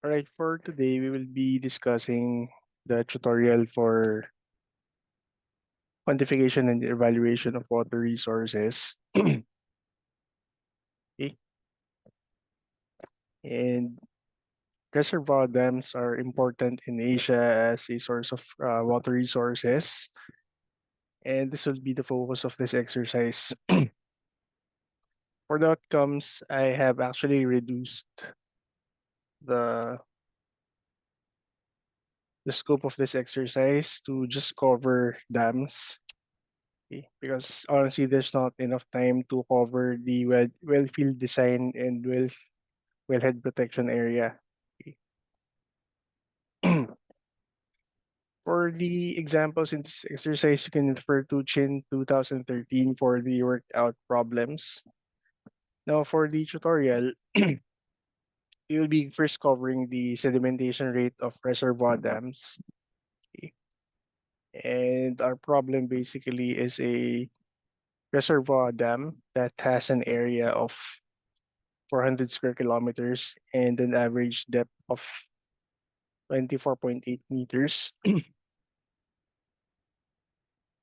Alright, for today, we will be discussing the tutorial for quantification and evaluation of water resources. Okay. And reservoir dams are important in Asia as a source of water resources. And this will be the focus of this exercise. For the outcomes, I have actually reduced the the scope of this exercise to just cover dams. Okay, because honestly, there's not enough time to cover the well field design and wellhead protection area. Okay. For the examples in this exercise, you can refer to Chin 2013 for the worked out problems. Now, for the tutorial, we will be first covering the sedimentation rate of reservoir dams. Okay. And our problem basically is a reservoir dam that has an area of 400 square kilometers and an average depth of 24.8 meters.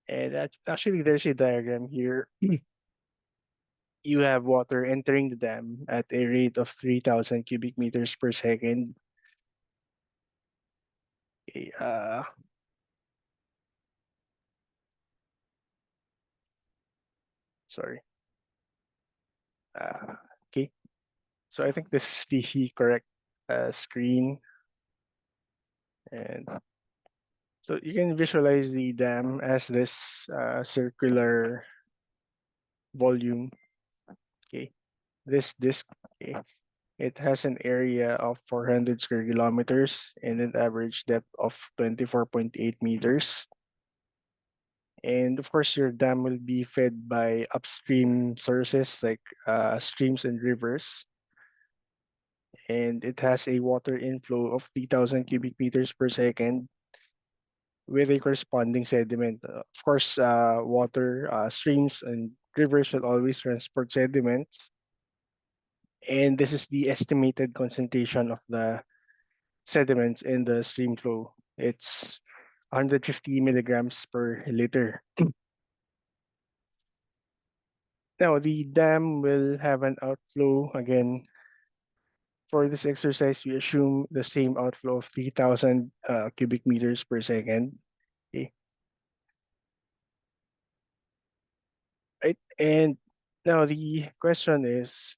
And that's actually there's a diagram here. You have water entering the dam at a rate of 3,000 cubic meters per second. Okay, sorry. Uh, okay, so I think this is the correct screen. And so you can visualize the dam as this circular volume. Okay, this disk. Okay, it has an area of 400 square kilometers and an average depth of 24.8 meters. And of course, your dam will be fed by upstream sources like streams and rivers. And it has a water inflow of 3,000 cubic meters per second with a corresponding sediment. Of course, water, streams, and rivers will always transport sediments. And this is the estimated concentration of the sediments in the stream flow. It's 150 milligrams per liter. Now, the dam will have an outflow. Again, for this exercise, we assume the same outflow of 3,000 cubic meters per second. Okay, right? And now the question is,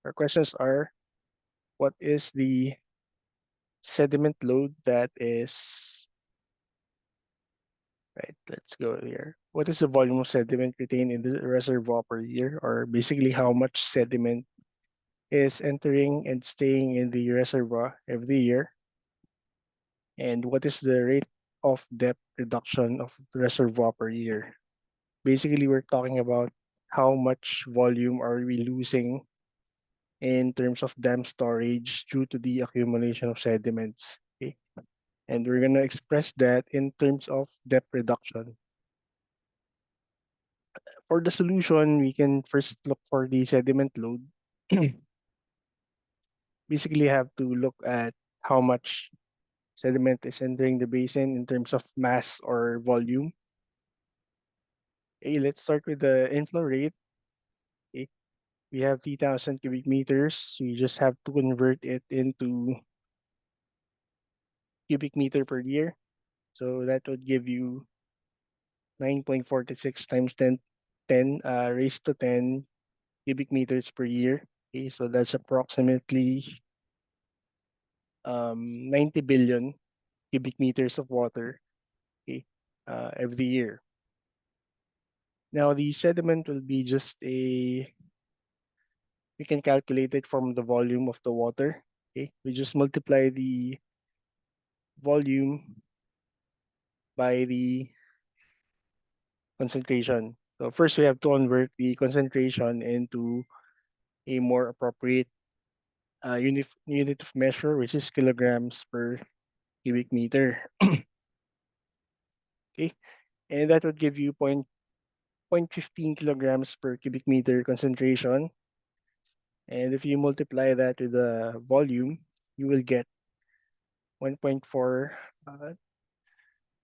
our questions are, what is the sediment load that is, right, let's go here. What is the volume of sediment retained in the reservoir per year, or basically how much sediment is entering and staying in the reservoir every year? And what is the rate of depth reduction of the reservoir per year? Basically, we're talking about how much volume are we losing in terms of dam storage due to the accumulation of sediments. Okay? And we're going to express that in terms of depth reduction. For the solution, we can first look for the sediment load. Basically, have to look at how much sediment is entering the basin in terms of mass or volume. Okay, let's start with the inflow rate. Okay, we have 3,000 cubic meters. We just have to convert it into cubic meter per year. So that would give you 9.46 times 10 raised to 10 cubic meters per year. Okay, so that's approximately 90 billion cubic meters of water, okay, every year. Now, the sediment will be just we can calculate it from the volume of the water. Okay, we just multiply the volume by the concentration. So first we have to convert the concentration into a more appropriate unit of measure, which is kilograms per cubic meter. Okay, and that would give you 0.15 kilograms per cubic meter concentration. And if you multiply that with the volume, you will get 1.4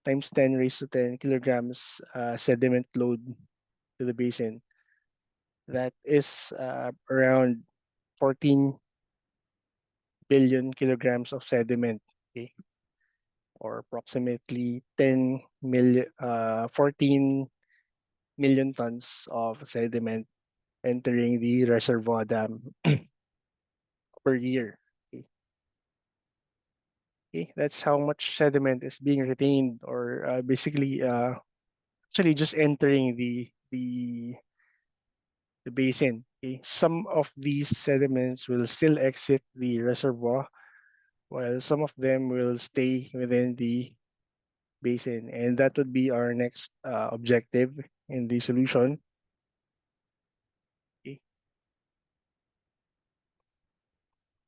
times 10 raised to 10 kilograms sediment load to the basin. That is around 14 billion kilograms of sediment, okay, or approximately 14 million tons of sediment entering the reservoir dam per year. Okay. Okay, that's how much sediment is being retained, or basically, actually just entering the basin. Okay, some of these sediments will still exit the reservoir, while some of them will stay within the basin, and that would be our next objective in the solution. Okay.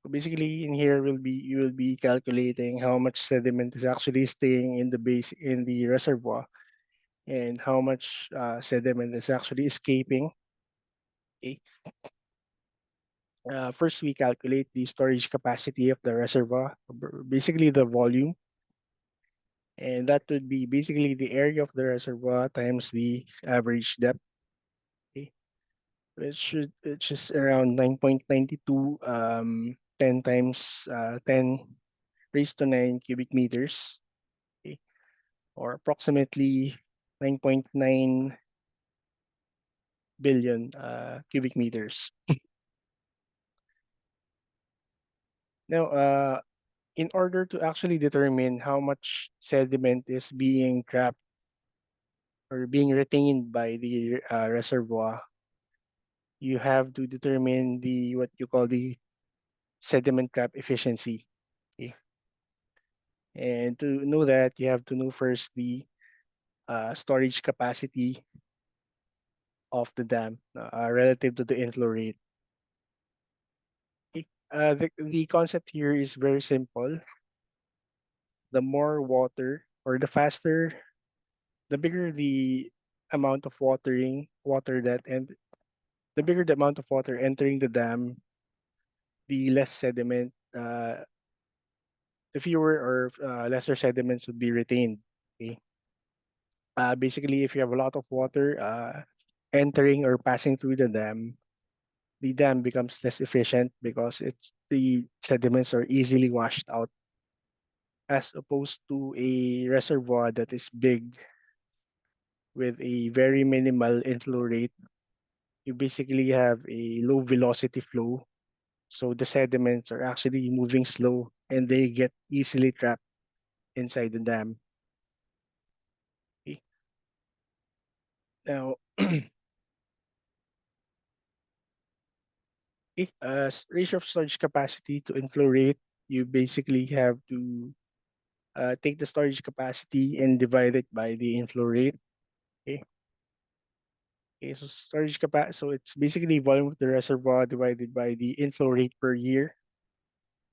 So basically, in here will be you will be calculating how much sediment is actually staying in the base in the reservoir, and how much sediment is actually escaping. Okay. First, we calculate the storage capacity of the reservoir, basically the volume, and that would be basically the area of the reservoir times the average depth. Okay. Which is around 9.92 10 times 10 raised to 9 cubic meters, okay, or approximately 9.9 billion cubic meters. Now, in order to actually determine how much sediment is being trapped or being retained by the reservoir, you have to determine the what you call the sediment trap efficiency. Okay? And to know that, you have to know first the storage capacity of the dam relative to the inflow rate. Okay? The concept here is very simple. The more water or the faster, the bigger the amount of water that and the bigger the amount of water entering the dam, the less sediment, the fewer or lesser sediments would be retained. Okay. Basically, if you have a lot of water entering or passing through the dam becomes less efficient because it's the sediments are easily washed out, as opposed to a reservoir that is big with a very minimal inflow rate. You basically have a low velocity flow, so the sediments are actually moving slow and they get easily trapped inside the dam. Okay. Now, okay, ratio of storage capacity to inflow rate, you basically have to take the storage capacity and divide it by the inflow rate. Okay. Okay, so storage capacity, so it's basically volume of the reservoir divided by the inflow rate per year.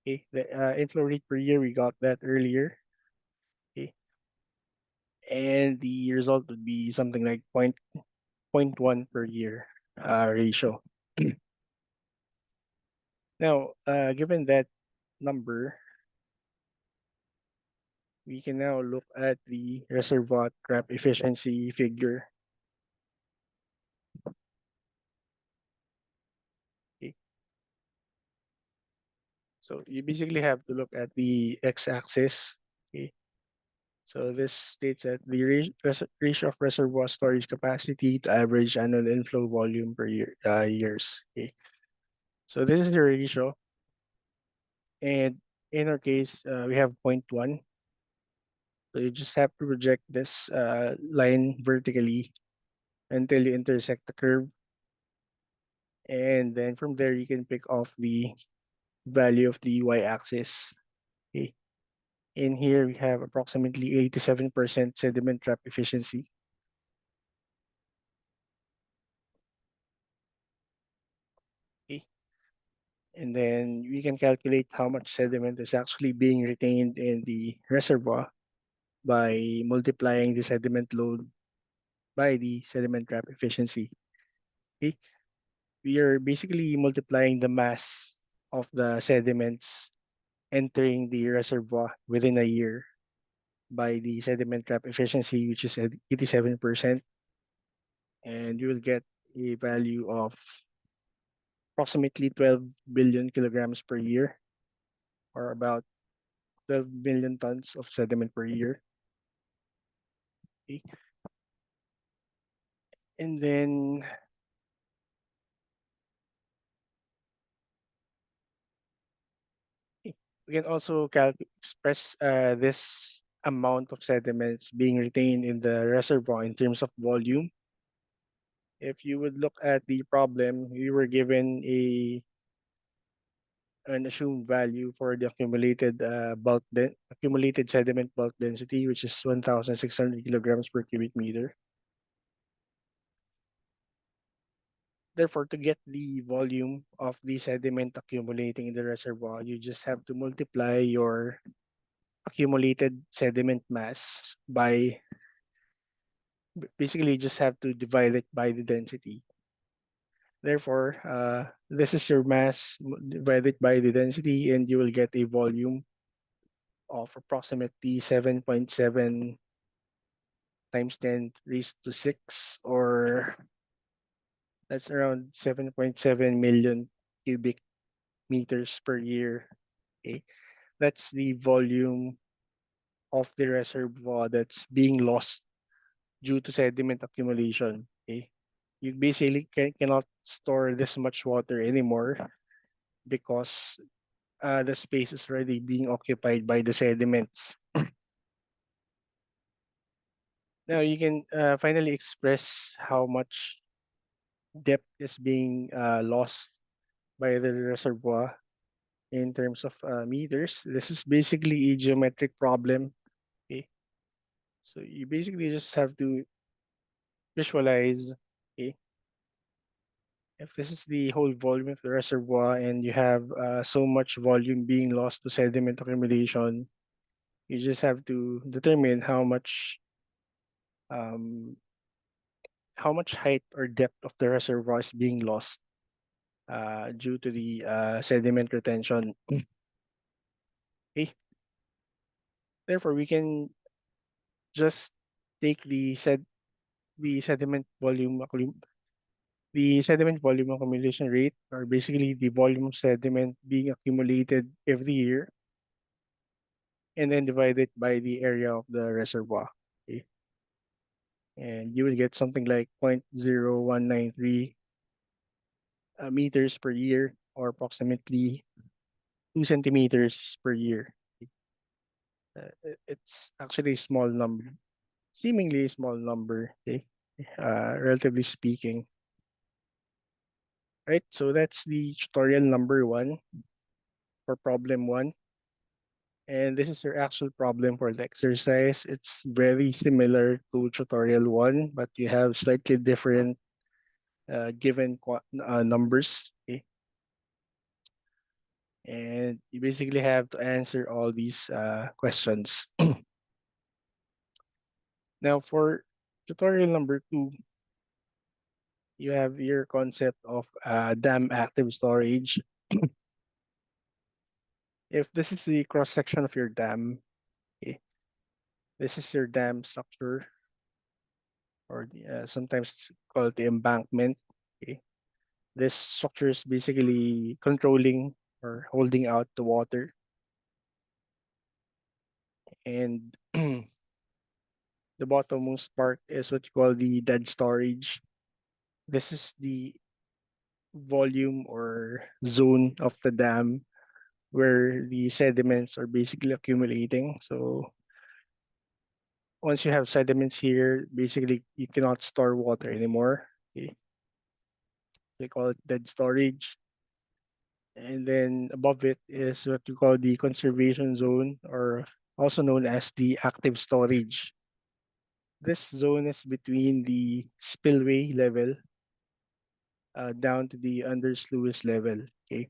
Okay, the inflow rate per year, we got that earlier. Okay, and the result would be something like point 1 per year ratio. Now, given that number, we can now look at the reservoir trap efficiency figure. Okay. So you basically have to look at the x-axis. Okay. So this states that the ratio of reservoir storage capacity to average annual inflow volume per years. Okay. So this is the ratio, and in our case, we have point 1. So you just have to project this line vertically until you intersect the curve, and then from there you can pick off the value of the y-axis. Okay. In here, we have approximately 87% sediment trap efficiency. Okay. And then we can calculate how much sediment is actually being retained in the reservoir by multiplying the sediment load by the sediment trap efficiency. Okay. We are basically multiplying the mass of the sediments entering the reservoir within a year by the sediment trap efficiency, which is at 87%, and you will get a value of approximately 12 billion kilograms per year, or about 12 million tons of sediment per year. Okay. And then we can also express this amount of sediments being retained in the reservoir in terms of volume. If you would look at the problem, we were given an assumed value for the accumulated sediment bulk density, which is 1,600 kilograms per cubic meter. Therefore, to get the volume of the sediment accumulating in the reservoir, you just have to multiply your accumulated sediment mass by basically just have to divide it by the density. Therefore, this is your mass divided by the density, and you will get a volume of approximately 7.7 times 10 raised to 6, or that's around 7.7 million cubic meters per year. Okay, that's the volume of the reservoir that's being lost due to sediment accumulation. Okay, you basically cannot store this much water anymore because the space is already being occupied by the sediments. Now you can finally express how much depth is being lost by the reservoir in terms of meters. This is basically a geometric problem. Okay, so you basically just have to visualize. Okay, if this is the whole volume of the reservoir and you have so much volume being lost to sediment accumulation, you just have to determine um, how much height or depth of the reservoir is being lost due to the sediment retention. Okay. Therefore, we can just take the sediment volume accumulation rate, or basically the volume of sediment being accumulated every year, and then divide it by the area of the reservoir. Okay. And you will get something like 0.0193 meters per year, or approximately 2 centimeters per year. It's actually a small number, seemingly a small number, okay? Relatively speaking. Right, so that's the tutorial number 1 for problem 1. And this is your actual problem for the exercise. It's very similar to tutorial 1, but you have slightly different given numbers. Okay? And you basically have to answer all these questions. Now, for tutorial number 2, you have your concept of dam active storage. If this is the cross section of your dam, okay, this is your dam structure, or sometimes it's called the embankment. Okay, this structure is basically controlling or holding out the water, and the bottommost part is what you call the dead storage. This is the volume or zone of the dam where the sediments are basically accumulating. So once you have sediments here, basically you cannot store water anymore. Okay? They call it dead storage. And then above it is what we call the conservation zone, or also known as the active storage. This zone is between the spillway level down to the undersluice level. Okay.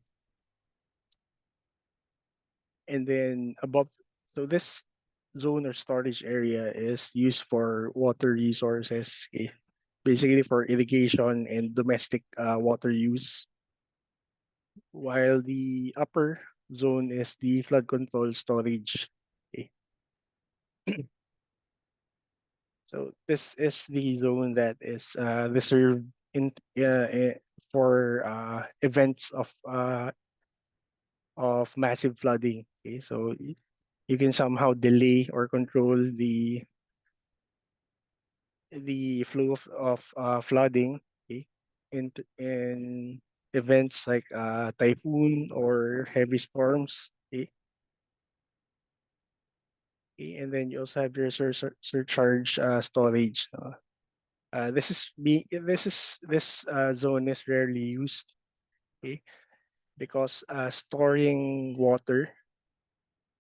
And then above, so this zone or storage area is used for water resources, okay? Basically for irrigation and domestic water use, while the upper zone is the flood control storage. Okay. So this is the zone that is reserved in for events of massive flooding. Okay, so you can somehow delay or control the flow of flooding. Okay, in events like typhoon or heavy storms. Okay, okay, and then you also have your surcharge storage. This zone is rarely used. Okay, because storing water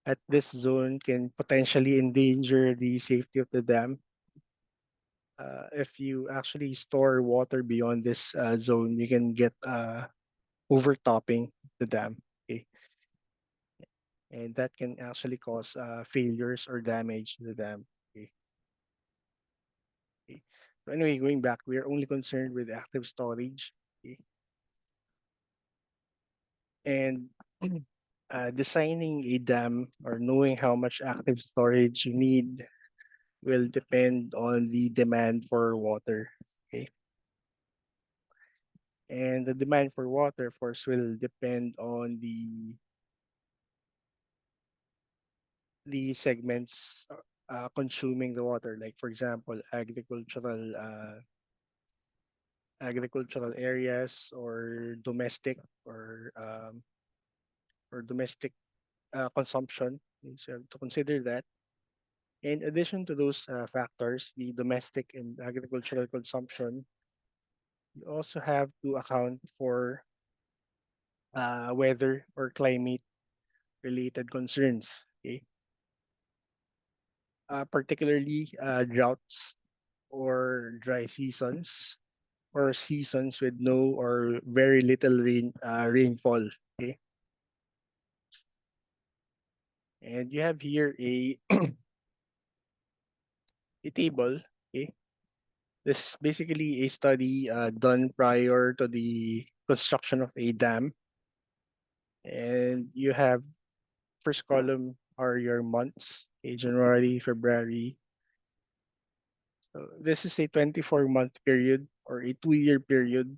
at this zone can potentially endanger the safety of the dam. If you actually store water beyond this zone, you can get overtopping the dam. Okay, and that can actually cause failures or damage to the dam. Okay. Okay. So anyway, going back, we are only concerned with active storage. Okay. And designing a dam or knowing how much active storage you need will depend on the demand for water. Okay. And the demand for water, of course, will depend on the segments consuming the water. Like for example, agricultural areas or domestic consumption. So to consider that. In addition to those factors, the domestic and agricultural consumption, you also have to account for weather or climate related concerns. Okay, particularly droughts or dry seasons or seasons with no or very little rainfall. Okay, and you have here a table. Okay, this is basically a study done prior to the construction of a dam, and you have first column are your months, okay, January, February. So this is a 24-month period or a 2-year period.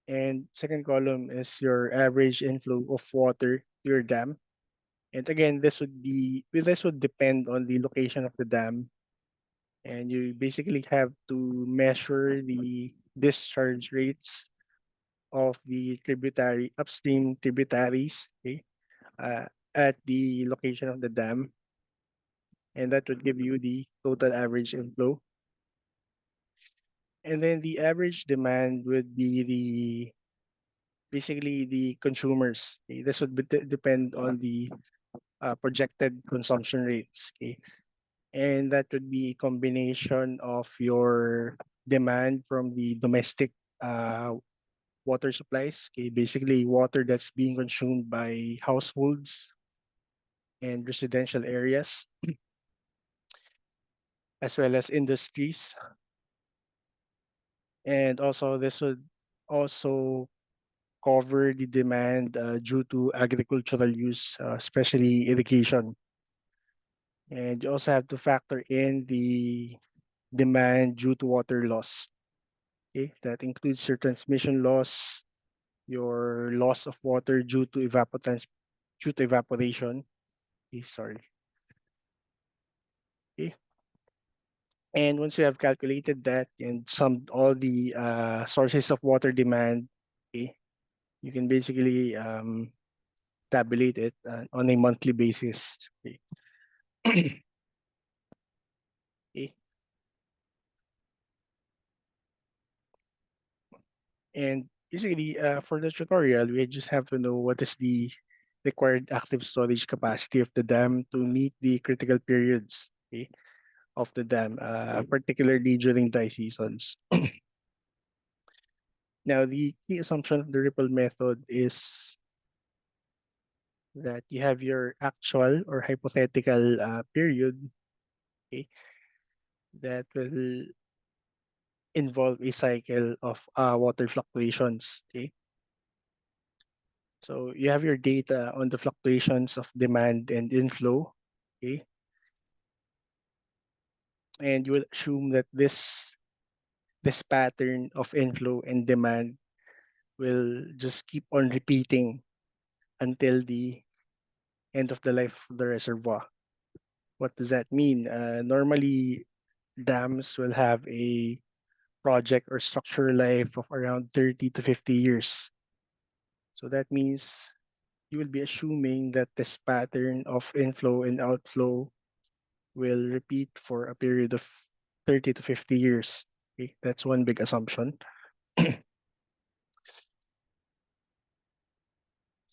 And second column is your average inflow of water to your dam. And again, this would depend on the location of the dam. And you basically have to measure the discharge rates of the upstream tributaries, okay, uh, at the location of the dam, and that would give you the total average inflow. And then the average demand would be basically the consumers. Okay? This would depend on the projected consumption rates. Okay? And that would be a combination of your demand from the domestic uh, water supplies. Okay? Basically, water that's being consumed by households and residential areas, as well as industries. And also, this would also cover the demand due to agricultural use, especially irrigation. And you also have to factor in the demand due to water loss. Okay, that includes your transmission loss, your loss of water due to evaporation. Okay, sorry. Okay. And once you have calculated that and some all the sources of water demand, okay, you can basically tabulate it on a monthly basis. Okay. Okay. And basically, for the tutorial, we just have to know what is the required active storage capacity of the dam to meet the critical periods, okay, of the dam, particularly during dry seasons. Now, the key assumption of the Ripple method is that you have your actual or hypothetical period, okay, that will involve a cycle of water fluctuations. Okay, So you have your data on the fluctuations of demand and inflow, okay? And you will assume that this pattern of inflow and demand will just keep on repeating until the end of the life of the reservoir. What does that mean? Normally, dams will have a project or structure life of around 30 to 50 years. So that means you will be assuming that this pattern of inflow and outflow will repeat for a period of 30 to 50 years. Okay, that's one big assumption.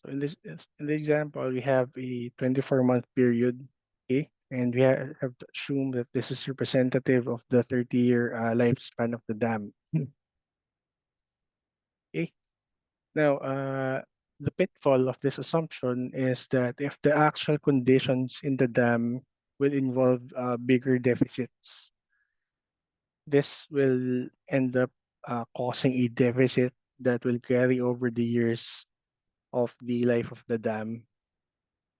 So in the example, we have a 24-month period, okay, and we have to assume that this is representative of the 30-year lifespan of the dam. Okay, now the pitfall of this assumption is that if the actual conditions in the dam will involve bigger deficits, this will end up causing a deficit that will carry over the years of the life of the dam,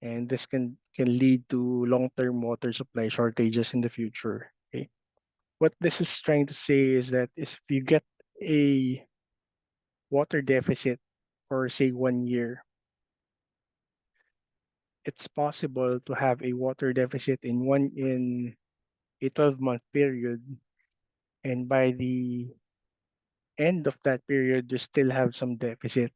and this can lead to long-term water supply shortages in the future. Okay, what this is trying to say is that if you get a water deficit for say 1 year, it's possible to have a water deficit in a 12-month period, and by the end of that period you still have some deficit.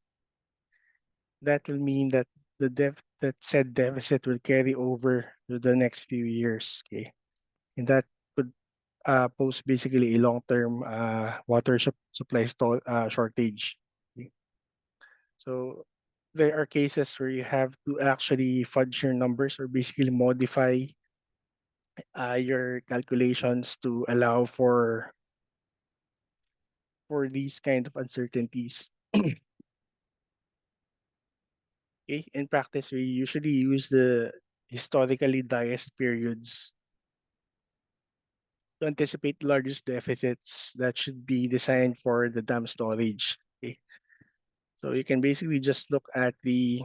That will mean that that said deficit will carry over to the next few years. Okay, and that could pose basically a long-term water supply shortage. Okay? So there are cases where you have to actually fudge your numbers or basically modify your calculations to allow for these kind of uncertainties. Okay? In practice, we usually use the historically diest periods to anticipate largest deficits that should be designed for the dam storage. Okay? So you can basically just look at the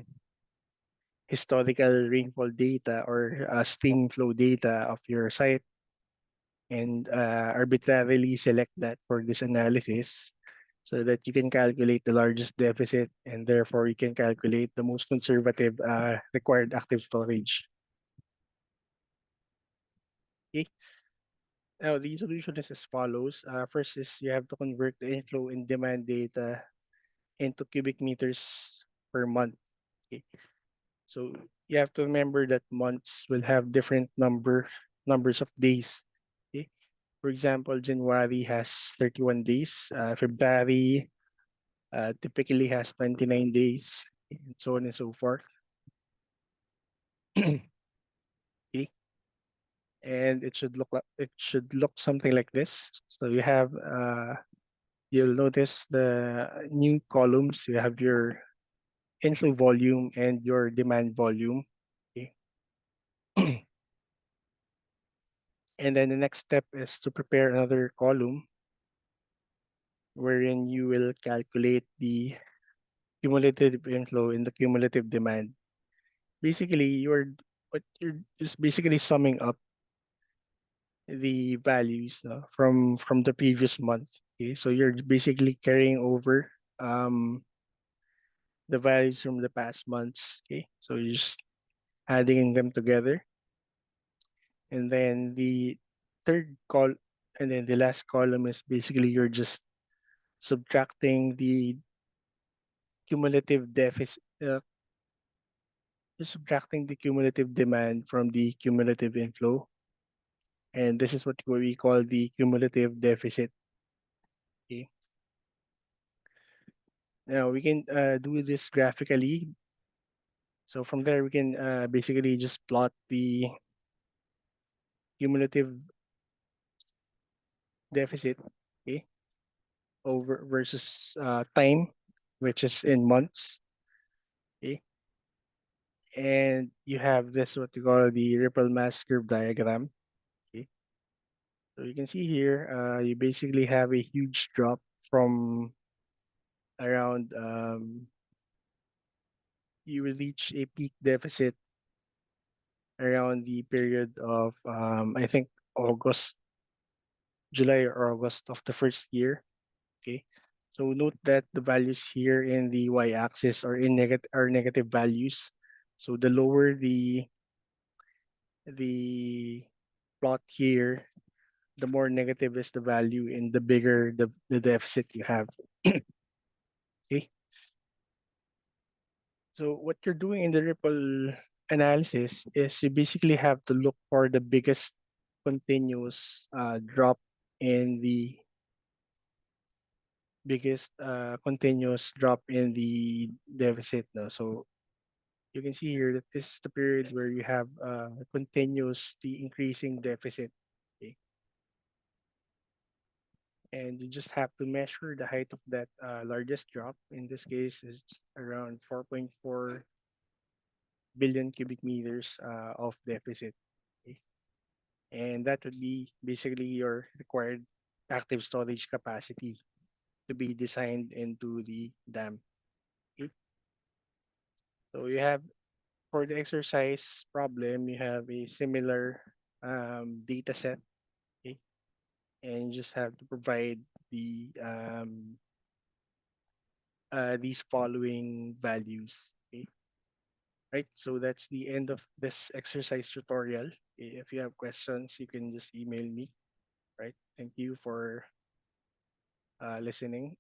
historical rainfall data or stream flow data of your site and arbitrarily select that for this analysis so that you can calculate the largest deficit and therefore you can calculate the most conservative required active storage. Okay. Now, the solution is as follows. First is you have to convert the inflow and demand data into cubic meters per month. Okay. So you have to remember that months will have different numbers of days. Okay. For example, January has 31 days. February typically has 29 days, and so on and so forth. Okay. And it should look something like this. So you have you'll notice the new columns. You have your inflow volume and your demand volume. Okay. And then the next step is to prepare another column wherein you will calculate the cumulative inflow and the cumulative demand. Basically, you're just basically summing up the values from the previous month. Okay, so you're basically carrying over the values from the past months. Okay, so you're just adding them together, and then and then the last column is basically you're just subtracting the cumulative deficit. Just subtracting the cumulative demand from the cumulative inflow, and this is what we call the cumulative deficit. Okay. Now we can do this graphically. So from there, we can basically just plot the cumulative deficit, okay, over versus time, which is in months, okay. And you have this what we call the ripple mass curve diagram, okay. So you can see here, you basically have a huge drop from around you will reach a peak deficit around the period of I think August, July or August of the first year. Okay. So note that the values here in the y-axis are negative values. So the lower the plot here, the more negative is the value and the bigger the deficit you have. Okay. So what you're doing in the ripple analysis is you basically have to look for the biggest continuous drop in the continuous drop in the deficit. No? So you can see here that this is the period where you have continuously increasing deficit. Okay? And you just have to measure the height of that largest drop. In this case, is around 4.4 billion cubic meters of deficit. Okay? And that would be basically your required active storage capacity to be designed into the dam. Okay? So you have for the exercise problem, you have a similar data set, okay? And you just have to provide these following values, okay? Right, so that's the end of this exercise tutorial. Okay? If you have questions, you can just email me, right? Thank you for listening.